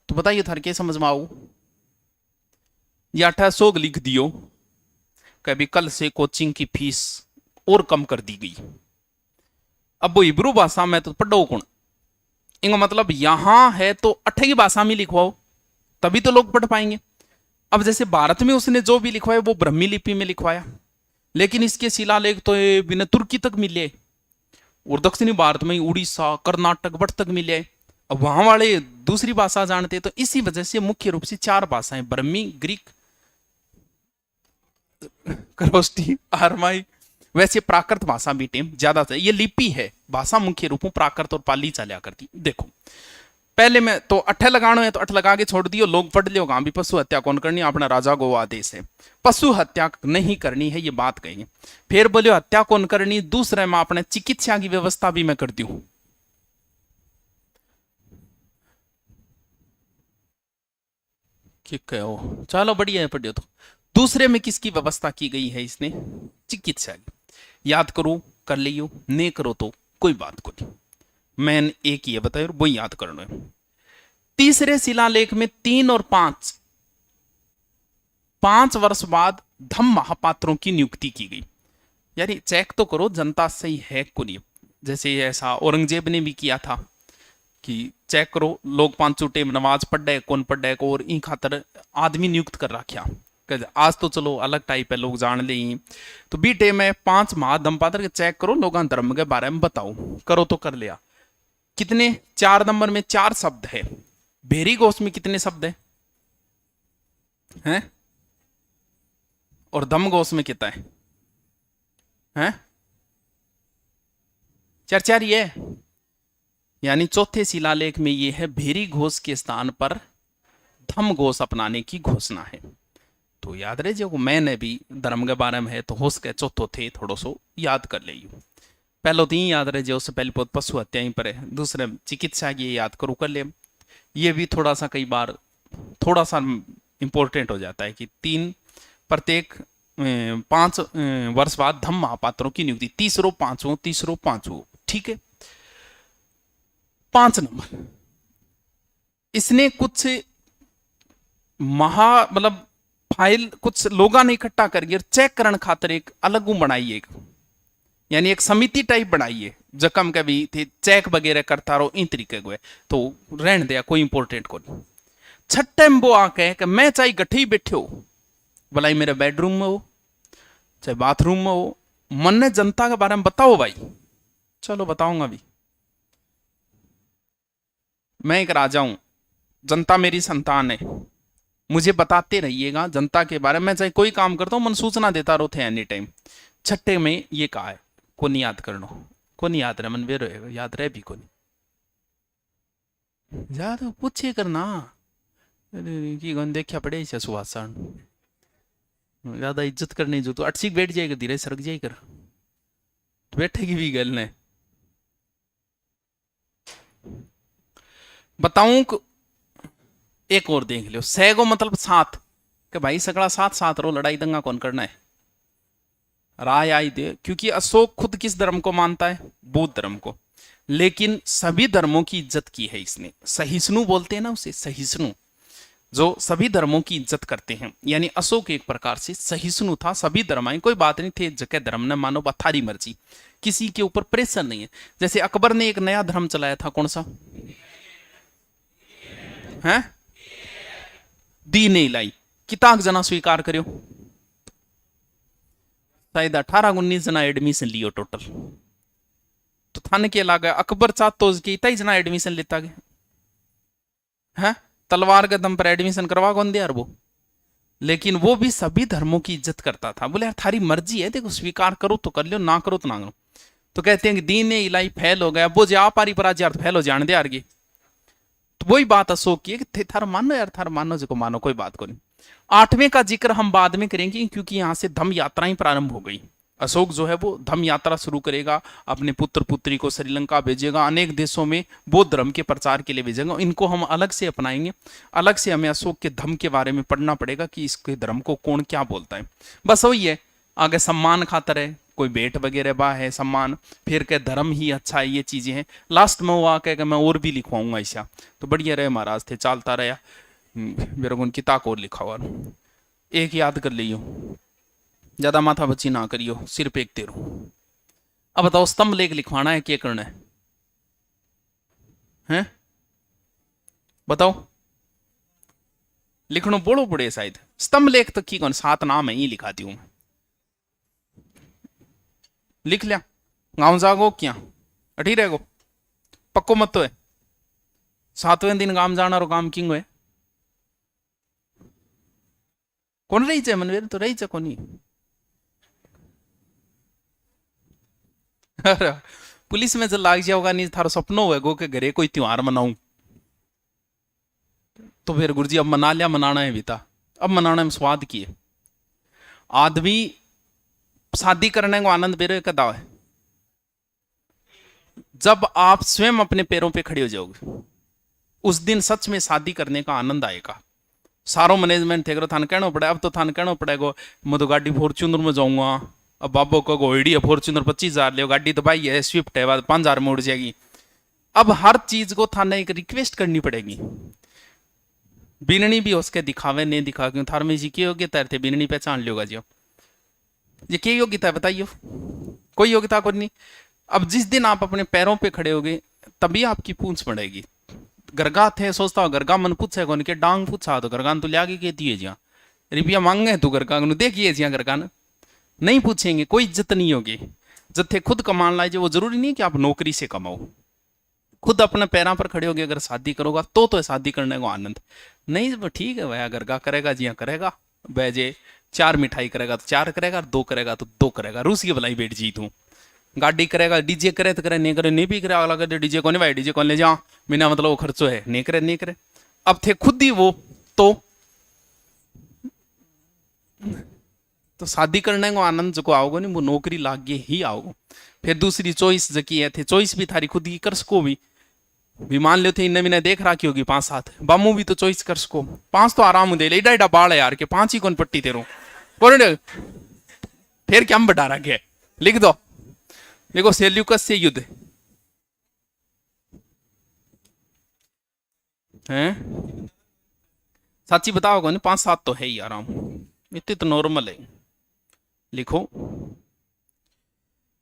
तो बताइए थर के समझ में आओ? या 1800 लिख दियो, कभी कल से कोचिंग की फीस और कम कर दी गई। अब वो हिब्रू भाषा में तो पढ़ो कौन? इनका मतलब यहां है तो अठे की भाषा में लिखवाओ, तभी तो लोग पढ़ पाएंगे। अब जैसे भारत में उसने जो भी लिखवाया वो ब्रह्मी लिपि में लिखवाया, लेकिन इसके शिलालेख तो बिना तुर्की तक मिले, और दक्षिणी भारत में उड़ीसा, कर्नाटक, वट तक मिले। अब वहां वाले दूसरी भाषा जानते, तो इसी वजह से मुख्य रूप से 4 भाषाएं, ब्रह्मी, ग्रीक, खरोष्टी, आरमाई। वैसे प्राकृत भाषा भी टेम ज्यादा है, ये लिपि है, भाषा मुख्य रूप में प्राकृत और पाली चलिया करती। देखो पहले में तो अठे लगाना है तो अठ लगा के छोड़ दियो, लोग पढ़ लियो कहां भी पशु हत्या कौन करनी, अपना राजा गो आदेश है, पशु हत्या नहीं करनी है, ये बात कही। फिर बोलियो हत्या कौन करनी, दूसरे में अपने चिकित्सा की व्यवस्था भी मैं कर दी हूं। कहो चलो बढ़िया है, पढ़ियो। तो दूसरे में किसकी व्यवस्था की गई है? इसने चिकित्सा की। याद करो कर लियो, नहीं करो तो कोई बात को नहीं, मैंने एक ही है बताया वो याद करना है। तीसरे शिलालेख में 3 और 5 वर्ष बाद धम्म महापात्रों की नियुक्ति की गई। यानी चेक तो करो जनता सही है को नहीं। जैसे ऐसा औरंगजेब ने भी किया था कि चेक करो लोग 5 टेम नमाज पढ़ रहे कौन पढ़ रहे को, और इन खातर आदमी नियुक्त कर रखा। आज तो चलो अलग टाइप है, लोग जान ले। तो बी टेम है 5 महाधम्पात्र के चेक करो, लोग धर्म के बारे में बताओ, करो तो कर लिया। कितने? 4 नंबर में 4 शब्द है। भेरी घोष में कितने शब्द हैं? और धम्म घोष में कितना है? 4 ही है। यानी चौथे शिलालेख में यह है भेरी घोष के स्थान पर धम्म घोष अपनाने की घोषणा है। तो याद रहे जो मैंने भी धर्म के बारे में है तो होश के चौथो थे, थोड़ो सो याद कर ले। पहलो 3 याद रहे जो, उससे पहले बहुत पशु हत्या ही पर है, दूसरे चिकित्सा की याद करो कर ले। ये भी थोड़ा सा कई बार थोड़ा सा इंपॉर्टेंट हो जाता है कि 3 प्रत्येक 5 वर्ष बाद धम्म महापात्रों की नियुक्ति, तीसरो पांचवो। ठीक है। 5 नंबर, इसने कुछ मतलब फाइल कुछ लोगों ने इकट्ठा करके चेक करने खातर एक अलग बनाई, एक यानी एक समिति टाइप बनाई है, जकम कभी थे चेक वगैरह करता रहो इन तरीके को है। तो रहने दिया, कोई इंपॉर्टेंट को नहीं। छठे में वो आके कि मैं चाहे गठे ही बैठे हो, भलाई मेरे बेडरूम में हो चाहे बाथरूम में हो, मन ने जनता के बारे में बताओ भाई। चलो बताऊंगा भी, मैं एक राजा हूं, जनता मेरी संतान है, मुझे बताते रहिएगा जनता के बारे में, चाहे कोई काम करता हूं मन सूचना देता रहो थे एनी टाइम। छठे में ये कहा है को नहीं याद करना, को नहीं याद रहे मन वे रहेगा, याद रहे भी को नहीं याद पूछे करना की गन देखा पड़े इसे सुहासन ज्यादा इज्जत करने जो तो अटसी बैठ जाएगा, धीरे सरक जाए कर तो बैठेगी भी गल ने बताऊं। एक और देख लियो, सैगो मतलब साथ, कि भाई सगड़ा साथ साथ रो, लड़ाई दंगा कौन करना है, राय आई दे। क्योंकि अशोक खुद किस धर्म को मानता है, बौद्ध धर्म को, लेकिन सभी धर्मों की इज्जत की है इसने। सहिष्णु बोलते हैं ना उसे, सहिष्णु, जो सभी धर्मों की इज्जत करते हैं, यानी अशोक एक प्रकार से सहिष्णु था। सभी धर्म आए, कोई बात नहीं थे, जगह धर्म ने मानो थारी मर्जी, किसी के ऊपर प्रेशर नहीं है। जैसे अकबर ने एक नया धर्म चलाया था, कौन सा है, दीन इलाही, किताक जना स्वीकार करियो, शायद 18-19 जना एडमिशन लियो टोटल, तो थाने के लागा अकबर चाहतो कि इतना ही जना एडमिशन लेता गया है, तलवार के दम पर एडमिशन करवा कौन दिया वो। लेकिन वो भी सभी धर्मों की इज्जत करता था, बोले यार थारी मर्जी है, देखो स्वीकार करो तो कर लो, ना करो तो ना करो। तो कहते हैं कि दीन इलाही फैल हो गया, वो जो आप पारी पर आज यार फैल हो जान दे यार, तो वही बात अशोक की है कि थार मानो यार, थार मानो जो को मानो, कोई बात को नहीं। 8वें का जिक्र हम बाद में करेंगे, क्योंकि यहां से धम्म यात्राएं प्रारंभ हो गई। अशोक जो है वो धम्म यात्रा शुरू करेगा, अपने पुत्र पुत्री को श्रीलंका भेजेगा, अनेक देशों में बौद्ध धर्म के प्रचार के लिए भेजेगा। इनको हम अलग से अपनाएंगे, अलग से हमें अशोक के धम्म के बारे में पढ़ना पड़ेगा कि इसके धर्म को कौन क्या बोलता है। बस वही है, आगे सम्मान खातर है, कोई बेट वगैरह बा है सम्मान, फिर के धर्म ही अच्छा है, ये चीजें हैं। लास्ट में वो आके मैं और भी लिखवाऊंगा ऐसा, तो बढ़िया रहे महाराज थे, चलता रहा मेरे को किताब और लिखा हुआ। एक याद कर लियो, ज्यादा माथा बच्ची ना करियो, सिर पे एक तेरो। अब बताओ स्तंभ लेख लिखवाना है, क्या करना है, हैं? बताओ, लिखनो बोलो पड़े शायद, स्तंभ लेख तक की कौन 7 नाम है, ये लिखाती हूं, लिख लिया। गांव जागो क्या अठी रहेगो, पक्को मत तो है, 7वें दिन गांव जाना और काम किंग है, कौन रही चे मनवीर, तो रही चे कोनी पुलिस में जब लाग जाओगा नहीं, थारो सपनो है गो के घरे कोई त्योहार मनाऊं, तो फिर गुरुजी अब मना लिया, मनाना है बीता, अब मनाने में स्वाद की है। आदमी शादी करने को आनंद बेरो कदा है जब आप स्वयं अपने पैरों पे खड़े हो जाओगे, उस दिन सच में शादी करने का आनंद आएगा। सारो मैनेजमेंट थे थान कहना पड़े, अब तो थान कहना पड़ेगा मैं तो गाड़ी फॉर्च्यूनर में जाऊंगा, अब बाबो को गोइडी है फॉर्च्यूनर 25,000 ले, गाड़ी तो भाई है स्विफ्ट है, बाद 5,000 में उड़ जाएगी। अब हर चीज को थाने एक रिक्वेस्ट करनी पड़ेगी, बीननी भी उसके दिखावे नहीं दिखा, क्यों थार में जी की योग्यता थे, बीननी पहचान लियोगा जी, ये क्या योग्यता है बताइए, कोई योग्यता को नहीं। अब जिस दिन आप अपने पैरों पे खड़े होगे तभी आपकी पूंछ पड़ेगी। गरगा थे सोचता हो गरगा मन पूछे कौन के डांग पूछा तो गरगान तो लिया के दिए जिया रुपया मांगे तू गरगा देखिए जिया गरगान नहीं पूछेंगे, कोई इज्जत नहीं होगी। जब खुद कमान लाए वो जरूरी नहीं कि आप नौकरी से कमाओ, खुद अपने पैरों पर खड़े होगे अगर शादी करोगा तो शादी करने को आनंद नहीं। तो ठीक है भैया गरगा करेगा जिया करेगा, बैजे 4 मिठाई करेगा तो 4 करेगा, 2 करेगा तो 2 करेगा, रूस की भलाई बैठ जी तू। गाड़ी करेगा डीजे करे तो करे, नहीं करे नहीं भी करे, अगला करे डीजे कौन भाई डीजे कौन ले जा बिना मतलब वो खर्चो है, नहीं करे नहीं करे। अब थे खुद ही वो तो शादी करने को आनंद जो आओगे नहीं, वो नौकरी लागे ही आओगे। फिर दूसरी चॉइस जो की है थे, चॉइस भी थारी खुद की कर सको भी मान लो थे इन्हें मैंने देख रखी होगी 5-7 बामू भी तो चॉइस कर सको, 5 तो आराम दे ले, एडा बाल है यार के 5 ही कौन पट्टी तेरो फिर क्या हम बढ़ा रखे लिख दो। देखो सेल्यूकस से युद्ध हैं, सच्ची बताओ कौन 5-7 तो है ही आराम, इतने तो नॉर्मल है। लिखो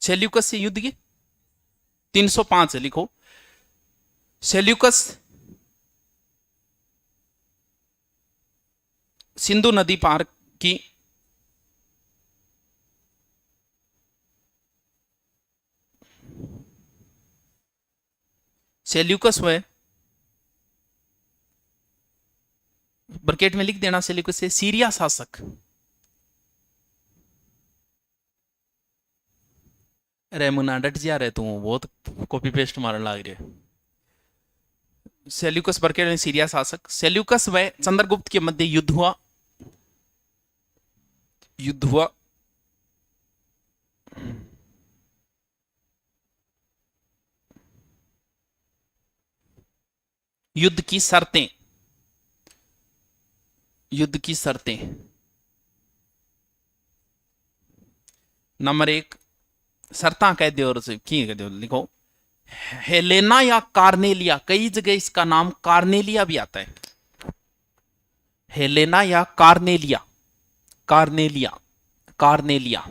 सेल्यूकस से युद्ध की 305 है, लिखो सेल्यूकस सिंधु नदी पार की। सेल्यूकस हुए, ब्रैकेट में लिख देना सेल्यूकस से सीरिया शासक। अरे मुन्ना डट जा रहे तू, बहुत कॉपी पेस्ट मारने लग रहे। सेल्यूकस ब्रैकेट में सीरिया शासक। सेल्यूकस व चंद्रगुप्त के मध्य युद्ध हुआ। युद्ध हुआ। युद्ध की शर्तें। युद्ध की शर्तें। नंबर 1 शर्ता कह दो और की कह दो, लिखो हेलेना या कार्नेलिया। कई जगह इसका नाम कार्नेलिया भी आता है। हेलेना या कार्नेलिया। कार्नेलिया, कार्नेलिया,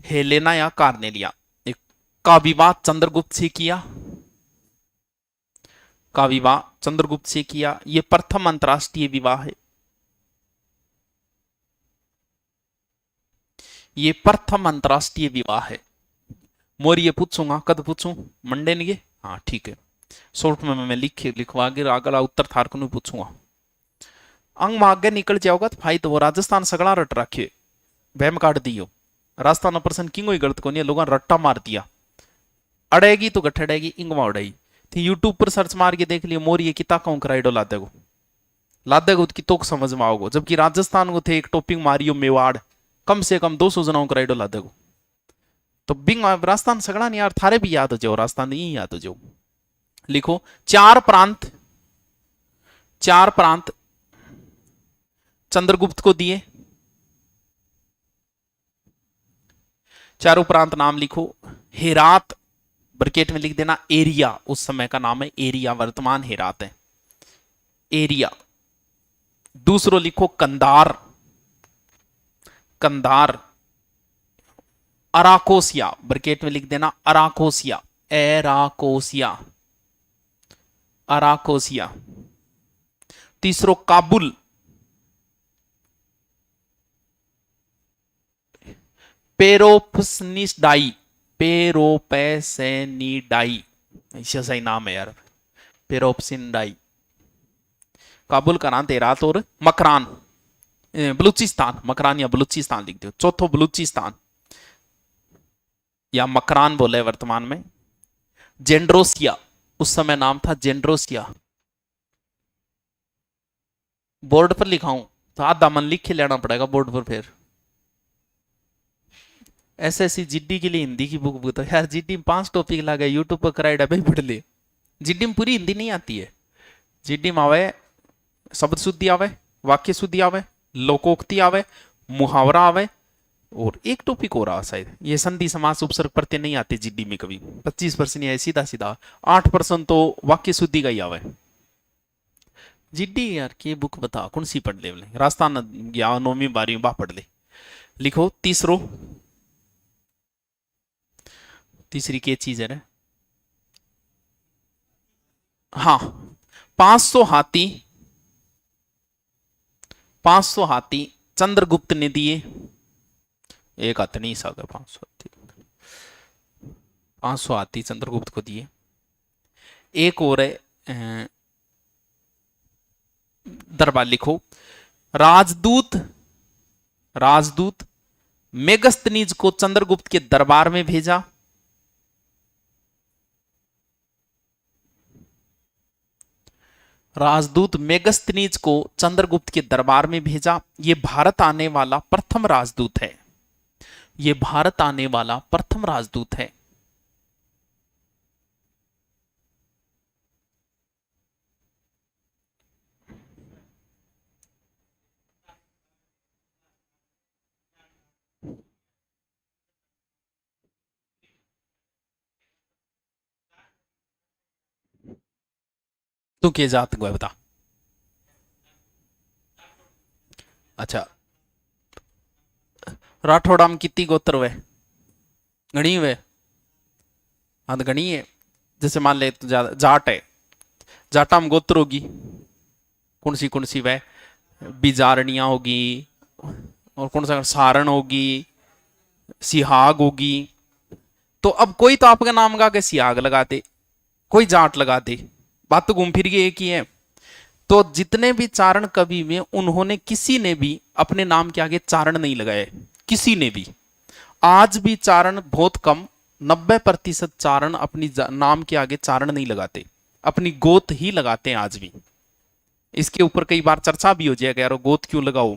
हेलेना या कार्नेलिया। एक का विवाह चंद्रगुप्त से किया। का विवाह चंद्रगुप्त से किया। यह प्रथम अंतरराष्ट्रीय विवाह है। ये प्रथम अंतरराष्ट्रीय विवाह है। मोर ये पूछूंगा, कद पूछूं? मंडे ने, हाँ ठीक है। शॉर्ट में मैं लिखवा के अगला उत्तर थार को नहीं पूछूंगा। अंग में आगे निकल जाओगा तो भाई, तो वो राजस्थान सगड़ा रट रखे, बहम काट दियो। राजस्थान प्रश्न किंग ही गलत को नहीं, लोगों रट्टा मार दिया। अड़ेगी तो गठ अड़ेगी, इंगमा उड़ेगी। तो यूट्यूब पर सर्च मार के देख लियो, मोर ये किता कहूं कराइडो लादेगो, लादेगो की तो समझ में आओगे। जबकि राजस्थान को थे एक टॉपिंग मारियो मेवाड़, कम से कम 200 जनाओं कराइडो लादेगो। तो बिंग राजस्थान सगड़ा नहीं यार, थारे भी याद हो जाओ, राजस्थान नहीं याद हो जाओ। लिखो चार प्रांत, चार प्रांत चंद्रगुप्त को दिए। चारों प्रांत नाम लिखो। हेरात, ब्रैकेट में लिख देना एरिया, उस समय का नाम है एरिया, वर्तमान हेरात है एरिया। दूसरो लिखो कंधार, कंधार। अराकोसिया, ब्रैकेट में लिख देना अराकोसिया, एराकोसिया, अराकोसिया। तीसरो काबुल, पेरोपसनिडाई, पेरोपेसेनिडाई, ऐसा सही नाम है यार, पेरोपसिनडाई। काबुल का नाम हेरात और मकरान, बलूचिस्तान, मकरान या बलूचिस्तान लिख दो। चौथो बलूचिस्तान या मकरान बोले वर्तमान में। जेंड्रोसिया, उस समय नाम था जेंड्रोसिया। बोर्ड पर लिखाऊं तो आधा मन लिख के लेना पड़ेगा बोर्ड पर। फिर एसएससी जीडी के लिए हिंदी की बुक बताओ यार। जीडी में 5 टॉपिक लगे, यूट्यूब पर कराइडा भाई पढ़ ले। जीडी में पूरी हिंदी नहीं आती है। जीडी में आवे शब्द शुद्धि आवे, वाक्य शुद्धि आवे, लोकोक्ति आवे, मुहावरा आवे, और एक टॉपिक हो रहा शायद, ये संधि समास उपसर्ग प्रत्यय नहीं आते जीडी में कभी। 25% है सीधा सीधा, 8% तो वाक्य शुद्धि का ही आवे। जीडी यार की बुक बता कौन सी पढ़ ले? राजस्थान या 9वीं 12वीं बा पढ़ ले। लिखो तीसरो, तीसरी क्या चीज है रे? हाँ 500 हाथी, 500 हाथी चंद्रगुप्त ने दिए। एक हाथ नहीं सा 500 हाथी, 500 हाथी चंद्रगुप्त को दिए। एक और है दरबार, लिखो राजदूत, राजदूत मेगस्तनीज को चंद्रगुप्त के दरबार में भेजा। राजदूत मेगस्तनीज को चंद्रगुप्त के दरबार में भेजा। यह भारत आने वाला प्रथम राजदूत है। यह भारत आने वाला प्रथम राजदूत है। तू के जात को है बता। अच्छा राठौड़ा में कितनी गोत्र वे? गणी वे? हाँ तो गणी है। जैसे मान ले तो जाट है, जाटा में गोत्र होगी कौन सी वे? बीजारणियां होगी, और कौन सा, सारण होगी, सिहाग होगी। तो अब कोई तो आपका नाम गा के सिहाग लगाते, कोई जाट लगाते, बात तो घूम फिर के एक ही है। तो जितने भी चारण कवि में उन्होंने किसी ने भी अपने नाम के आगे चारण नहीं लगाए, किसी ने भी। आज भी चारण बहुत कम, 90% चारण अपनी नाम के आगे चारण नहीं लगाते, अपनी गोत ही लगाते हैं आज भी। इसके ऊपर कई बार चर्चा भी हो जाएगा, यार गोत क्यों लगाओ।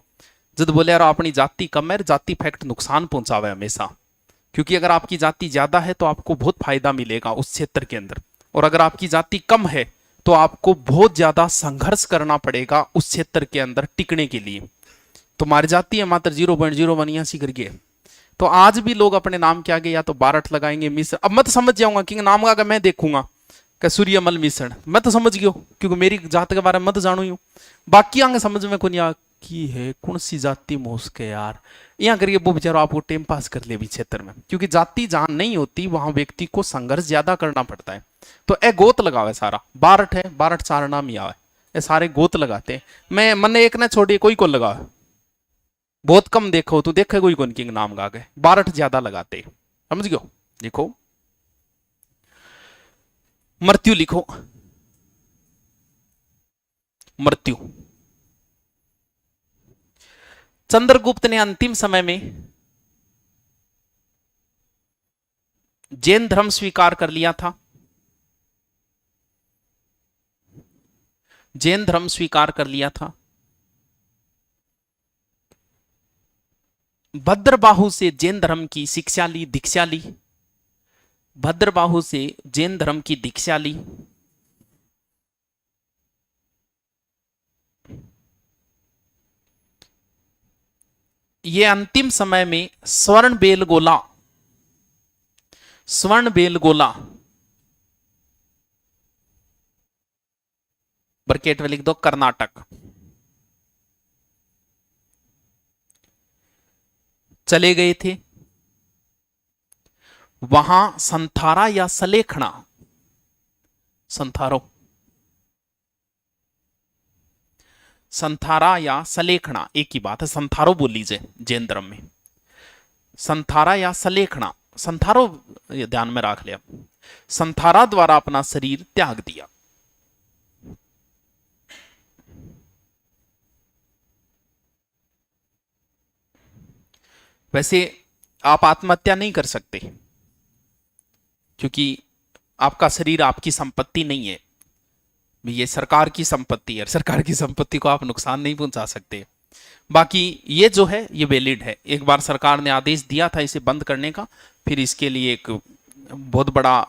जब बोले यार अपनी जाति कम है, जाति फैक्ट नुकसान पहुंचावे हमेशा, क्योंकि अगर आपकी जाति ज्यादा है तो आपको बहुत फायदा मिलेगा उस क्षेत्र के अंदर, और अगर आपकी जाति कम है तो आपको बहुत ज्यादा संघर्ष करना पड़ेगा उस क्षेत्र के अंदर टिकने के लिए। तो हमारी जाति है मात्र 0.081 करके। तो आज भी लोग अपने नाम के आगे या तो बारठ लगाएंगे, मिश्र। अब मैं तो समझ जाऊंगा कि नाम का मैं देखूंगा कि सूर्यमल मिश्रण, मैं तो समझ गया क्योंकि मेरी जात के बारे में मैं तो जानू ही हूं। बाकी आगे समझ में को नहीं आ की है कौन सी जाति मोस के यार, यहाँ करिए वो बेचारा आपको टाइम पास कर ले भी क्षेत्र में, क्योंकि जाति जहां नहीं होती वहां व्यक्ति को संघर्ष ज्यादा करना पड़ता है। तो ए गोत लगावे सारा, बारठ है, बारठ सारा नाम ही आवे, ये सारे गोत लगाते हैं। मैं मन एक ने छोड़िए कोई को लगावे, बहुत कम देखो तो देखे कोई कौन किंग नाम गा गए, बारठ ज्यादा लगाते, समझ गयो। लिखो मृत्यु, लिखो मृत्यु। चंद्रगुप्त ने अंतिम समय में जैन धर्म स्वीकार कर लिया था, जैन धर्म स्वीकार कर लिया था। भद्रबाहु से जैन धर्म की शिक्षा ली, दीक्षा ली, भद्रबाहु से जैन धर्म की दीक्षा ली। ये अंतिम समय में स्वर्ण बेलगोला, स्वर्ण बेलगोला ब्रैकेट में लिख दो कर्नाटक, चले गए थे। वहां संथारा या सलेखना, संथारो, संथारा या सलेखना एक ही बात है, संथारो बोल लीजिए जैन धर्म में, संथारा या सलेखना, संथारो ये ध्यान में रख लिया। संथारा द्वारा अपना शरीर त्याग दिया। वैसे आप आत्महत्या नहीं कर सकते, क्योंकि आपका शरीर आपकी संपत्ति नहीं है, ये सरकार की संपत्ति है, सरकार की संपत्ति को आप नुकसान नहीं पहुंचा सकते। बाकी ये जो है ये वैलिड है, एक बार सरकार ने आदेश दिया था इसे बंद करने का, फिर इसके लिए एक बहुत बड़ा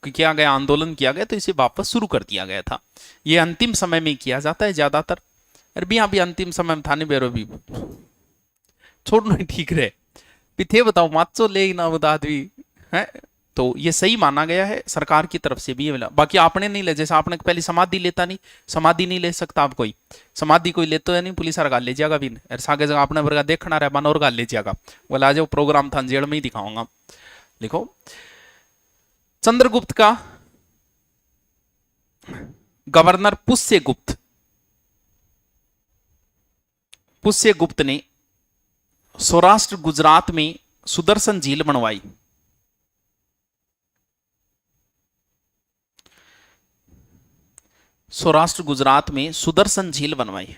किया गया, आंदोलन किया गया, तो इसे वापस शुरू कर दिया गया था। ये अंतिम समय में किया जाता है ज्यादातर। अरे भी अभी अंतिम समय में था नहीं बेरो भी छोड़ना ठीक रहे पिथे बताओ माचो ले ना बता भी है। तो ये सही माना गया है सरकार की तरफ से भी ये मिला। बाकी आपने नहीं ले, जैसे आपने पहले समाधि लेता नहीं, समाधि नहीं ले सकता आप, कोई समाधि कोई लेते है नहीं, पुलिस गाल ले जाएगा भी सागे जगह आपने वर्गा देखना रहा बन और गाल ले जाएगा, बोला आज प्रोग्राम था जेल में ही दिखाऊंगा। लिखो चंद्रगुप्त का गवर्नर पुष्यगुप्त, पुष्यगुप्त ने सौराष्ट्र गुजरात में सुदर्शन झील बनवाई। सौराष्ट्र गुजरात में सुदर्शन झील बनवाई।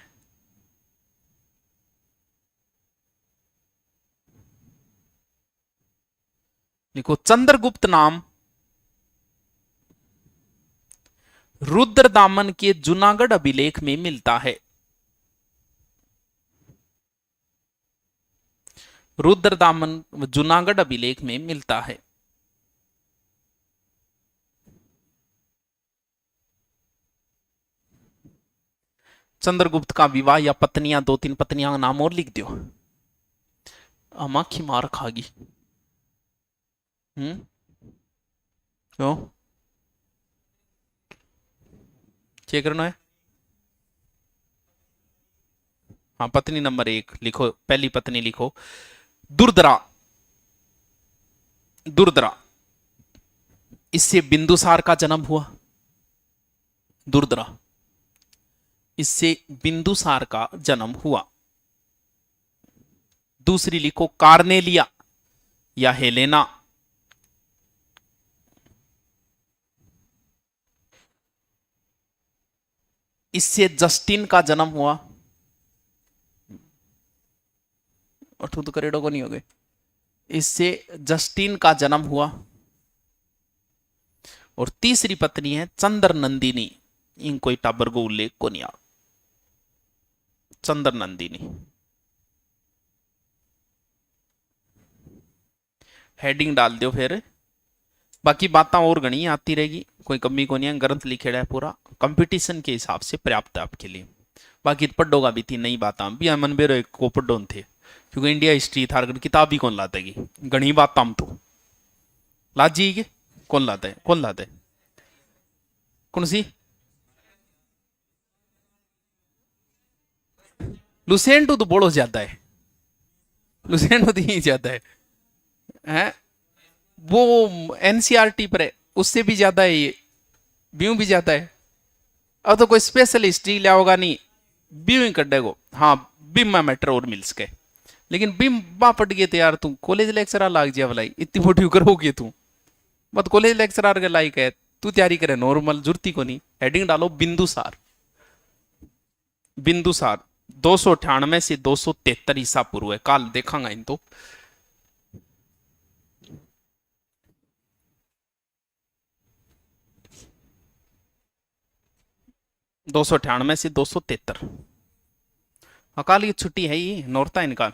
देखो चंद्रगुप्त नाम रुद्रदामन के जूनागढ़ अभिलेख में मिलता है। रुद्रदामन जूनागढ़ अभिलेख में मिलता है। चंद्रगुप्त का विवाह या पत्नियां, 2-3 पत्नियां का नाम और लिख दो, अमाखी मार खागी। क्यों क्या करना है? हाँ पत्नी नंबर 1 लिखो, पहली पत्नी लिखो दुर्दरा, दुर्दरा, इससे बिंदुसार का जन्म हुआ। दुर्दरा इससे बिंदुसार का जन्म हुआ। दूसरी लिखो कार्नेलिया या हेलेना। इससे जस्टिन का जन्म हुआ। अठू तो करेडो को नहीं हो गए। इससे जस्टिन का जन्म हुआ। और तीसरी पत्नी है चंद्र नंदिनी। इन कोई टाबर को उल्लेख को नहीं आ। चंद्र नंदिनी। हेडिंग डाल दो फिर। बाकी बातें और घनी आती रहेगी, कोई कमी को नहीं है। ग्रंथ लिखेड़ा है पूरा, कंपटीशन के हिसाब से पर्याप्त है आपके लिए। बाकी पढ़ोगा भी थी नई बात भी मन बेरो को पढ़ो थे, क्योंकि इंडिया हिस्ट्री था किताब ही कौन लाता है घनी बात हम तो लाजी के कौन लाता है, कौन लाता है, कौन सी लुसेंटू तो बोलो ज्यादा है, लुसेंटू तो ही ज्यादा है। वो एनसीईआरटी पर है, उससे भी ज्यादा है ये, ब्यू भी ज्यादा है। अब तो कोई स्पेशल हिस्ट्री लिया होगा नहीं, ब्यू ही कर देगो। हाँ बिम में मैटर और मिल्स के, लेकिन बिम बा पट गए थे यार। तू कॉलेज लेक्चरर लाग जिया भलाई, इतनी मोटी करोगे तू, मत कॉलेज लेक्चरर के लायक है तू। तैयारी करे नॉर्मल जुर्ती को नहीं। हेडिंग डालो बिंदुसार। बिंदुसार 298 से 273 ईसा पूर्व है। काल देखांगा इन तो। दो सौ 298 से 273। अकाल की छुट्टी है ये, नौरता इनका।